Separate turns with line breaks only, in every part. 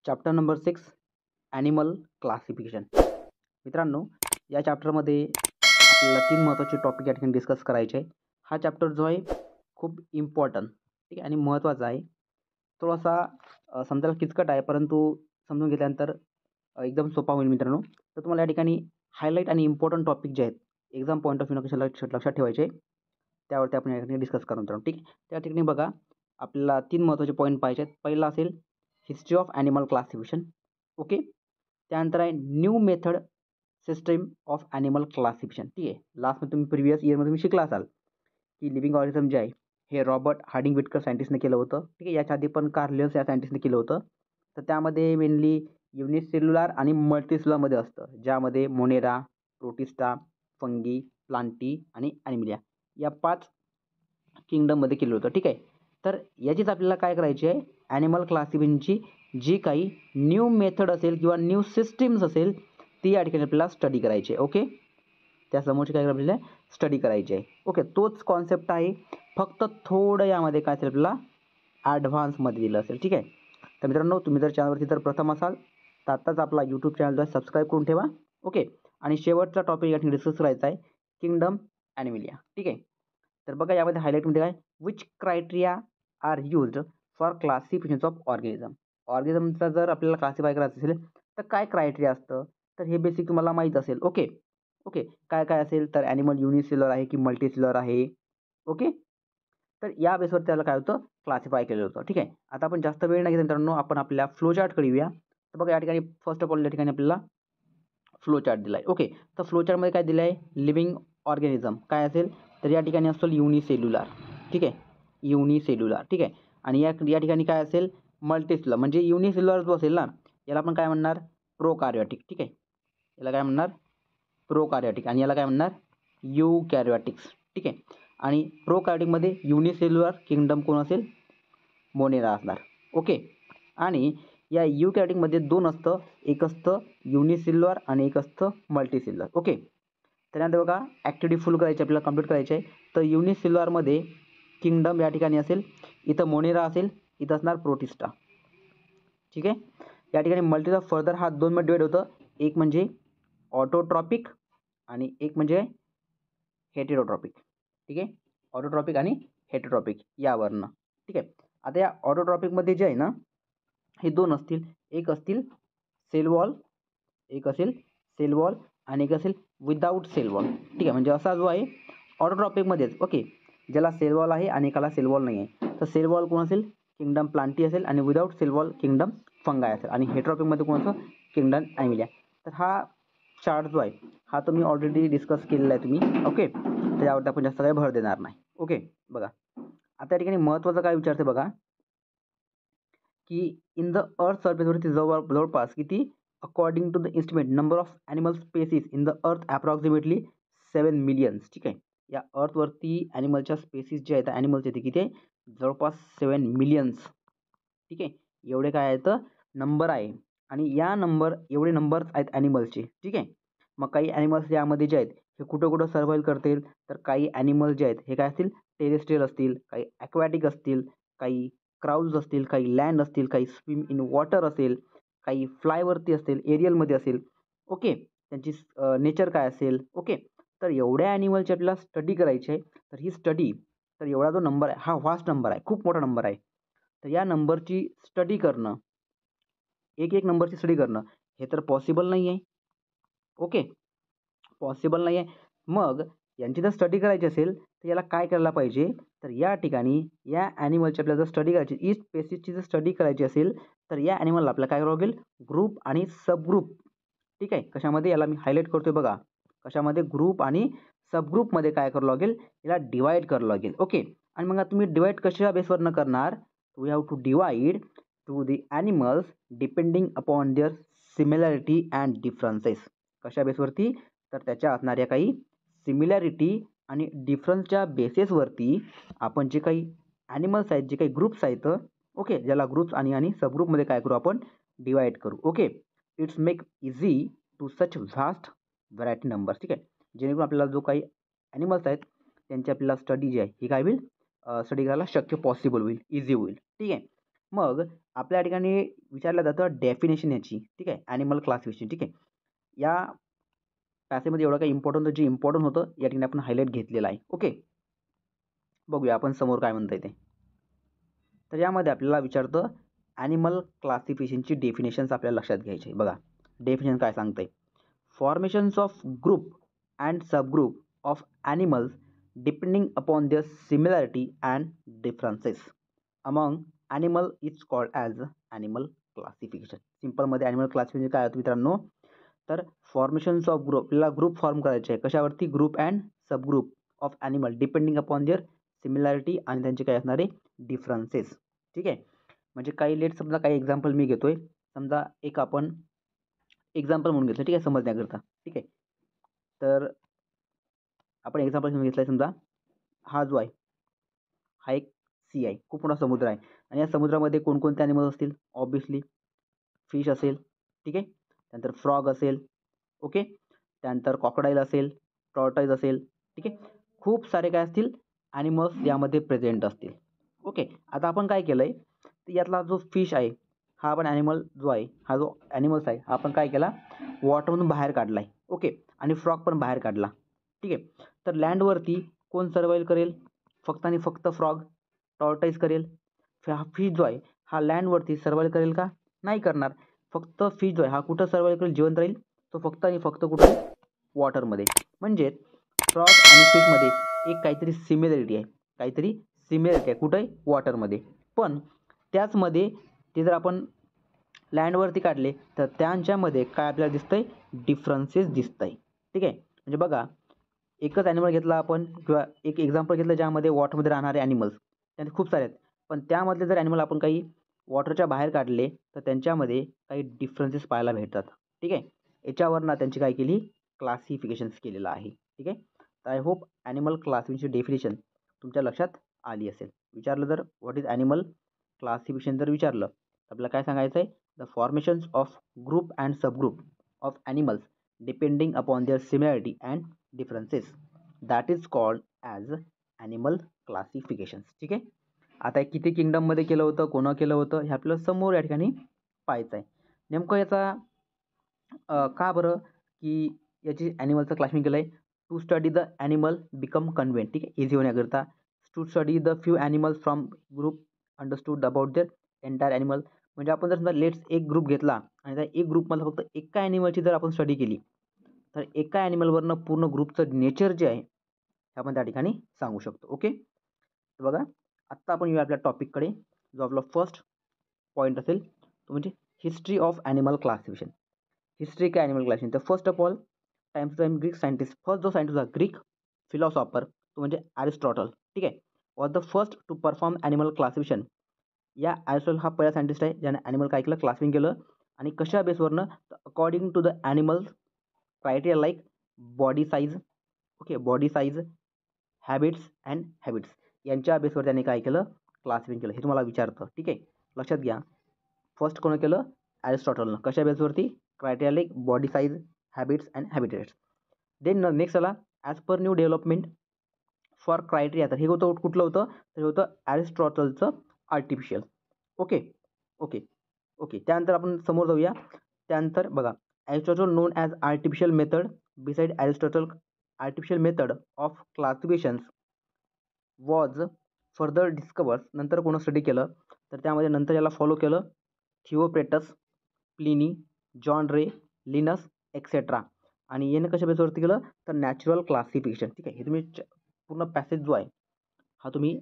Chapter number 6 animal classification. मित्रांनो, या चॅप्टरमध्ये आपल्याला 3 महत्त्वाचे टॉपिक या ठिकाणी डिस्कस करायचे आहे. हा चॅप्टर जो आहे खूप इम्पॉर्टंट ठीक आहे आणि महत्त्वाचा आहे. थोडासा समजायला किचकट आहे, परंतु समजून घेतल्यानंतर एकदम सोपा होईल मित्रांनो. तर तुम्हाला या ठिकाणी हायलाईट आणि इम्पॉर्टंट टॉपिक जे आहेत एक्झाम पॉईंट ऑफ व्ह्यू कशाला लक्षात ठेवायचे त्यावरती आपण या ठिकाणी डिस्कस करू मित्रांनो. ठीक आहे, त्या ठिकाणी बघा आपल्याला 3 महत्त्वाचे पॉईंट पाहिजे आहेत. पहिला असेल history of animal classification. Okay, त्यानंतर आहे new method system of animal classification. ठीक आहे, लास्टमध्ये तुम्ही प्रिव्हियस इयरमध्ये तुम्ही शिकला असाल की लिव्हिंग ऑर्गॅनिझम जे आहे हे रॉबर्ट हार्डिंग विटकर सायंटिस्टने केलं होतं. ठीक आहे, याच्या आधी पण कार्ल लिन्स या सायंटिस्टने केलं होतं. तर त्यामध्ये मेनली युनिसेल्युलर आणि मल्टीसेल्युलरमध्ये असतं, ज्यामध्ये मोनेरा, प्रोटिस्टा, फंगी, प्लांटी आणि ॲनिमिलिया या 5 किंगडममध्ये केलं होतं. ठीक आहे, तर याचीच आपल्याला काय करायची आहे, ॲनिमल क्लासिफिकेशनची जी काही न्यू मेथड असेल किंवा न्यू सिस्टीम्स असेल ती या ठिकाणी आपल्याला स्टडी करायची आहे. ओके, त्या समोरची काय आपल्याला स्टडी करायची आहे. ओके, तोच कॉन्सेप्ट आहे, फक्त थोडं यामध्ये काय असेल आपल्याला ॲडव्हान्समध्ये दिलं असेल. ठीक आहे, तर मित्रांनो, तुम्ही जर चॅनलवरती जर प्रथम असाल तर आत्ताच आपला यूट्यूब चॅनल जो आहे सबस्क्राईब करून ठेवा. ओके, आणि शेवटचा टॉपिक या ठिकाणी डिस्कस करायचा आहे किंगडम ॲनिमिलिया. ठीक आहे, तर बघा यामध्ये हायलाईटमध्ये काय, which criteria are used for classification of organism. ऑर्गॅनिझमचा जर आपल्याला क्लासिफाय करायचं असेल तर काय क्रायटेरिया असतं, तर हे बेसिक तुम्हाला माहीत असेल. ओके ओके, काय काय असेल तर ॲनिमल युनिसेल्युलर आहे की मल्टीसेल्युलर आहे. ओके, तर या बेसवर त्याला काय होतं, क्लासिफाय केलं होतं. ठीक आहे, आता आपण जास्त वेळ नाही घेत मित्रांनो, आपण आपल्या फ्लो चार्टकडे येऊया. तर बघा या ठिकाणी फर्स्ट ऑफ ऑल या ठिकाणी आपल्याला फ्लो चार्ट दिला आहे. ओके, तर फ्लो चार्टमध्ये काय दिलं आहे, लिव्हिंग ऑर्गॅनिझम काय असेल तर या ठिकाणी असतो युनिसेल्युलर. ठीक आहे, युनिसेल्युलर. ठीक आहे, आणि या ठिकाणी काय असेल मल्टीसेल्युलर. म्हणजे युनिसेल्युलर जो असेल ना याला आपण काय म्हणणार, प्रोकार्योटिक. ठीक आहे, याला काय म्हणणार, प्रोकार्योटिक. आणि याला काय म्हणणार, युकॅरियोटिक्स. ठीक आहे, आणि प्रोकार्योटिकमध्ये युनिसेल्युलर किंगडम कोण असेल, मोनेरा असणार. ओके, आणि या युकॅरियोटिकमध्ये 2 असतं, एक असतं युनिसेल्युलर आणि एक असतं मल्टीसेल्युलर. ओके, त्यानंतर बघा ॲक्टिव्हिटी फुल करायची आपल्याला, कंप्लीट करायची आहे. तर युनिसेल्युलरमध्ये किंगडम या ठिकाणी असेल, इथं मोनेरा असेल, इथं असणार प्रोटिस्टा. ठीक आहे, या ठिकाणी मल्टीचा फर्दर हा 2 मध्ये डिवाइड होतं, एक म्हणजे ऑटोट्रॉपिक आणि एक म्हणजे हेटेरोट्रॉपिक. ठीक आहे, ऑटोट्रॉपिक आणि हेटेरोट्रॉपिक यावरनं. ठीक आहे, आता या ऑटोट्रॉपिकमध्ये जे आहे ना हे 2 असतील, एक असतील सेल वॉल, एक असेल सेल वॉल आणि एक असेल विदाऊट सेल वॉल. ठीक आहे, म्हणजे असा जो आहे ऑटोट्रॉपिकमध्येच ओके ज्याला सेल वॉल आहे आणि एकाला सेल वॉल नाही आहे. तर सेल वॉल कोण असेल, किंगडम प्लांटी असेल, आणि without cell wall kingdom fungi असेल, आणि हेटेरोट्रॉपिकमध्ये कोण असेल, किंगडम ॲनिमिलिया. तर हा चार्ट जो आहे हा तुम्ही ऑलरेडी डिस्कस केलेला आहे तुम्ही. ओके, तर यावरती आपण जास्त काही भर देणार नाही. ओके, बघा आता या ठिकाणी महत्त्वाचं काय विचारते बघा, की इन द अर्थ सर्फेसवरती जवळपास किती, according to the estimate number of animal species in the earth approximately 7 millions. ठीक आहे, या अर्थवरती ॲनिमलच्या स्पेसीस जे आहेत ॲनिमलचे ते किती आहे, जवळपास 7 मिलियन्स. ठीक आहे, एवढे काय आहेत नंबर आहे, आणि या एवढे नंबर्स आहेत ॲनिमल्सचे. ठीक आहे, मग काही ॲनिमल्स यामध्ये जे आहेत हे कुठं कुठं सर्व्हाइव्ह करतील, तर काही ॲनिमल जे आहेत हे काय असतील, टेरेस्ट्रियल असतील, काही ॲक्वॅटिक असतील, काही क्राउज असतील, काही लँड असतील, काही स्विम इन वॉटर असेल, काही फ्लायवरती असतील, एरियलमध्ये असेल. ओके, त्यांची नेचर काय असेल. ओके, तर एवढ्या ॲनिमलची आपल्याला स्टडी करायची आहे. तर ही स्टडी, तर एवढा जो नंबर आहे हा व्हास्ट नंबर आहे, खूप मोठा नंबर आहे. तर या नंबरची स्टडी करणं, एक एक नंबरची स्टडी करणं हे तर पॉसिबल नाही आहे. ओके, पॉसिबल नाही आहे. मग यांची जर स्टडी करायची असेल तर याला काय करायला पाहिजे, तर या ठिकाणी या ॲनिमलची आपल्याला जर स्टडी करायची, ई स्पेसिसची जर स्टडी करायची असेल तर या ॲनिमलला आपल्याला काय करावं लागेल, ग्रुप आणि सबग्रुप. ठीक आहे, कशामध्ये, याला मी हायलाईट करतोय बघा, कशामध्ये, ग्रुप आणि सबग्रुपमध्ये काय करावं लागेल, याला डिवाइड करावं लागेल. ओके, आणि मग तुम्ही डिवाइड कशा बेसवरनं करणार, we have to divide to the animals depending upon their similarity and differences. कशा बेसवरती, तर त्याच्या असणाऱ्या काही सिमिलॅरिटी आणि डिफरन्सच्या बेसिसवरती आपण जे काही ॲनिमल्स आहेत, जे काही ग्रुप्स आहेत, ओके, ज्याला ग्रुप्स आणि सबग्रुपमध्ये काय करू, आपण डिवाइड करू. Okay, it's make easy to such vast variety numbers. ठीक आहे, जेणेकरून आपल्याला जो काही ॲनिमल्स आहेत त्यांची आपल्याला स्टडी जी आहे ही काय होईल, स्टडी करायला शक्य पॉसिबल होईल, इझी होईल. ठीक आहे, मग आपल्या ठिकाणी विचारलं जातं डेफिनेशन याची, ठीक आहे, ॲनिमल क्लासिफिकेशन, ठीक आहे. या पॅसेजमध्ये एवढं काही इम्पॉर्टंट होतं, जे इम्पॉर्टंट होतं या ठिकाणी आपण हायलाईट घेतलेलं आहे. ओके, बघूया आपण समोर काय म्हणता येते. तर यामध्ये आपल्याला विचारतं ॲनिमल क्लासिफिकेशनची डेफिनेशन्स आपल्याला लक्षात घ्यायची. बघा डेफिनेशन काय सांगतंय. Formations of group and subgroup of animals depending upon their similarity and differences among animal is called as animal classification. सिम्पलमध्ये ॲनिमल क्लासिफिकेशन काय होतं मित्रांनो, तर फॉर्मेशन्स ऑफ ग्रुप, आपल्याला ग्रुप फॉर्म करायचे आहे कशावरती, group and subgroup of animal depending upon their similarity आणि त्यांचे काय असणारे डिफरन्सेस. ठीक आहे, म्हणजे काही लेट समजा काही एक्झाम्पल मी घेतोय, समजा एक आपण एक्झाम्पल म्हणून घेतलं, ठीक आहे, समजण्याकरता. ठीक आहे, तर आपण एक्झाम्पल घेऊन घेतलं आहे, समजा हा जो आहे हा एक सी आहे, खूप मोठा समुद्र आहे आणि या समुद्रामध्ये कोणकोणते ॲनिमल्स असतील, ऑब्विसली फिश असेल, ठीक आहे, त्यानंतर फ्रॉग असेल, ओके, त्यानंतर कॉकडाईल असेल, टॉर्टाईज असेल, ठीक आहे, खूप सारे काय असतील ॲनिमल्स यामध्ये प्रेझेंट असतील. ओके, आता आपण काय केलं आहे, तर यातला जो फिश आहे हा आपण ॲनिमल जो आहे, हा जो ॲनिमल्स आहे हा आपण काय केला, वॉटरमधून बाहेर काढला आहे. ओके, आणि फ्रॉग पण बाहेर काढला. ठीक आहे, तर लँडवरती कोण सर्वाईव्ह करेल, फक्त आणि फक्त फ्रॉग. टॉर्टाईज करेल. हा फिश जो आहे हा लँडवरती सर्वाईव्ह करेल का, नाही करणार. फक्त फिश जो आहे हा कुठं सर्वाईव्ह करेल, जिवंत राहील तो फक्त आणि फक्त कुठं, वॉटरमध्ये. म्हणजे फ्रॉग आणि फिशमध्ये एक काहीतरी सिमिलरिटी आहे, काहीतरी सिमिलरिटी आहे, कुठं आहे, वॉटरमध्ये. पण त्याचमध्ये ते जर आपण लँडवरती काढले तर त्यांच्यामध्ये काय आपल्याला दिसतंय, डिफरन्सेस दिसत आहे. ठीक आहे, म्हणजे बघा एकच ॲनिमल घेतला आपण किंवा एक एक्झाम्पल घेतलं ज्यामध्ये वॉटरमध्ये राहणारे ॲनिमल्स, त्यांचे खूप सारे आहेत, पण त्यामधले जर ॲनिमल आपण काही वॉटरच्या बाहेर काढले तर त्यांच्यामध्ये काही डिफरन्सेस पाहायला भेटतात. ठीक आहे, याच्यावरनं त्यांची काय केली, क्लासिफिकेशन्स केलेलं आहे. ठीक आहे, तर I hope animal classification definition तुमच्या लक्षात आली असेल. विचारलं जर व्हॉट इज ॲनिमल क्लासिफिकेशन जर विचारलं तर आपल्याला काय सांगायचं आहे, the formations of group and subgroup of animals depending upon their similarity and differences that is called as animal classifications. ठीक आहे, आता किती किंगडममध्ये केलं होतं, कोणं केलं होतं हे आपल्याला समोर या ठिकाणी पाहायचं आहे. नेमकं याचा का बरं की याची ॲनिमलचं क्लासिफिकेशन केलं आहे, to study the animal become convenient. ठीक आहे, इझी होण्याकरता. To study the few animals from group understood about their entire animal. म्हणजे आपण जर समजा लेट्स एक ग्रुप घेतला आणि त्या एक ग्रुपमधलं फक्त एका ॲनिमलची जर आपण स्टडी केली तर एका ॲनिमलवरनं पूर्ण ग्रुपचं नेचर जे आहे हे आपण त्या ठिकाणी सांगू शकतो. ओके, तर बघा आत्ता आपण येऊया आपल्या टॉपिककडे, जो आपला फर्स्ट पॉईंट असेल तो म्हणजे history of animal classification. History काय ॲनिमल क्लासिफिकेशन, तर first of all times time Greek scientist, first जो सायंटिस्ट होता ग्रीक फिलॉसॉफर तो म्हणजे ॲरिस्टॉटल. ठीक आहे, was the first to perform animal classification. या ॲरिस्टॉटल हा पहिला सायंटिस्ट आहे ज्याने ॲनिमल काय केलं, क्लासिफिंग केलं. आणि कशा बेसवरनं, according to the animal criteria like body size, okay, body size, habits and habits यांच्या बेसवर त्यांनी काय केलं, क्लासिफिंग केलं. हे तुम्हाला विचारतं. ठीक आहे, लक्षात घ्या. फर्स्ट कोण केलं, ॲरिस्टॉटलनं. कशा बेसवरती, criteria like body size, habits and habitats. Then next आला as per new development for criteria. तर हे होतं कुठलं होतं, तर हे होतं ॲरिस्टॉटलचं आर्टिफिशियल. ओके ओके ओके, त्यानंतर आपण समोर जाऊया. त्यानंतर बघा Aristotle known as artificial method beside Aristotle artificial method of classifications was further discovers. नंतर कोणं स्टडी केलं तर त्यामध्ये नंतर याला फॉलो केलं Theophrastus, Pliny, John Ray, Linnaeus etcetera. आणि याने कशा बेसवरती केलं तर नॅचरल क्लासिफिकेशन. ठीक आहे, हे तुम्ही पूर्ण पॅसेज जो आहे हा तुम्ही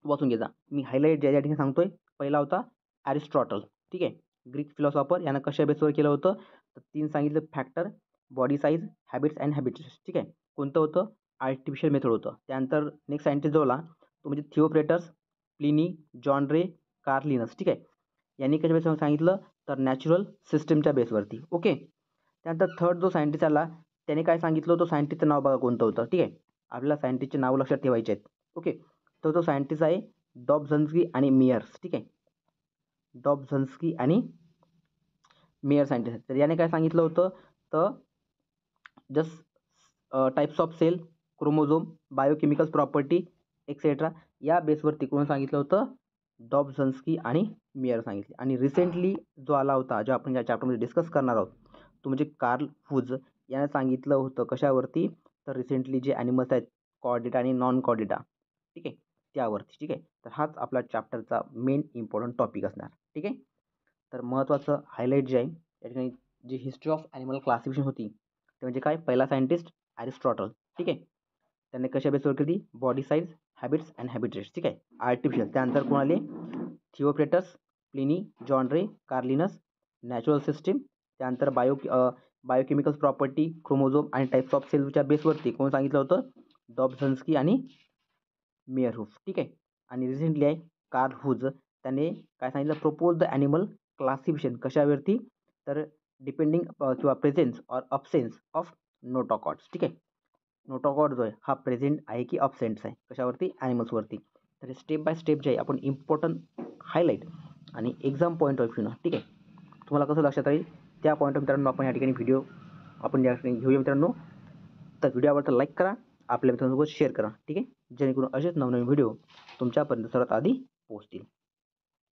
वाचून घ्या. मी हायलाईट ज्या ठिकाणी सांगतोय, पहिला होता ॲरिस्टॉटल. ठीक आहे, ग्रीक फिलॉसॉफर. यानं कशा बेसवर केलं होतं तर 3 सांगितलं, factor, body size, habits and habits. ठीक आहे, कोणतं होतं, आर्टिफिशियल मेथड होतं. त्यानंतर नेक्स्ट सायंटिस्ट जो आला तो म्हणजे Theophrastus, Pliny, John Ray, Carl Linnaeus. ठीक आहे, यांनी कशा बेसवर सांगितलं तर नॅचरल सिस्टमच्या बेसवरती. ओके, त्यानंतर थर्ड जो सायंटिस्ट आला त्याने काय सांगितलं होतं, सायंटिस्टचं नाव बघा कोणतं होतं. ठीक आहे, आपल्याला सायंटिस्टचे नाव लक्षात ठेवायचे आहेत. ओके, तर तो सायंटिस्ट आहे डॉबझन्स्की आणि मेयर्स. ठीक आहे, डॉबझन्स्की आणि मेयर सायंटिस्ट. तर याने काय सांगितलं होतं तर just types of cell, chromosome, biochemical property etcetera या बेसवरती कोण सांगितलं होतं डॉबझन्स्की आणि मेयर सांगितले. आणि रिसेंटली जो आला होता, जो आपण या चॅप्टरमध्ये डिस्कस करणार आहोत, तो म्हणजे कार्ल वूज याने सांगितलं होतं कशावरती, तर रिसेंटली जे ॲनिमल्स आहेत कॉर्डेटा आणि नॉन कॉर्डेटा, ठीक आहे, त्यावरती. ठीक आहे, तर हाच आपला चॅप्टरचा मेन इम्पॉर्टंट टॉपिक असणार. ठीक आहे, तर महत्त्वाचं हायलाईट जे आहे या ठिकाणी, जी हिस्ट्री ऑफ ॲनिमल क्लासिफिकेशन होती ते म्हणजे काय, पहिला सायंटिस्ट ॲरिस्टॉटल. ठीक आहे, त्यांनी कशा बेसवर केली, body size, habits and habitats. ठीक आहे, आर्टिफिशियल. त्यानंतर कोण आले, Theophrastus, Pliny, John Ray, Carl Linnaeus, natural system. त्यानंतर बायोकेमिकल्स प्रॉपर्टी, क्रोमोझोम आणि टाईप्स ऑफ सेल्सच्या बेसवरती कोण सांगितलं होतं, डॉबझन्स्की आणि मेयरहूफ. ठीक आहे, आणि रिसेंटली आहे कार्ल वूज, त्याने काय सांगितलं, प्रपोज द ॲनिमल क्लासिफिकेशन कशावरती, तर डिपेंडिंग किंवा प्रेझेन्स ऑर अब्सेन्स ऑफ नोटोकॉट्स. ठीक आहे, नोटोकॉट जो आहे हा प्रेझेंट आहे की अब्सेंट्स आहे, कशावरती, ॲनिमल्सवरती. तर स्टेप बाय स्टेप जे आहे आपण इम्पॉर्टंट हायलाईट आणि एक्झाम पॉईंट ऑफ व्ह्यूनं, ठीक आहे, तुम्हाला कसं लक्षात राहील त्या पॉईंट ऑफ मित्रांनो आपण या ठिकाणी व्हिडिओ आपण या ठिकाणी घेऊया मित्रांनो. तर व्हिडिओ आवडता लाईक करा, आपल्या मित्रांसोबत शेअर करा. ठीक आहे, जेणेकरून असेच नवनवीन व्हिडिओ तुमच्यापर्यंत सर्वात आधी पोहोचतील.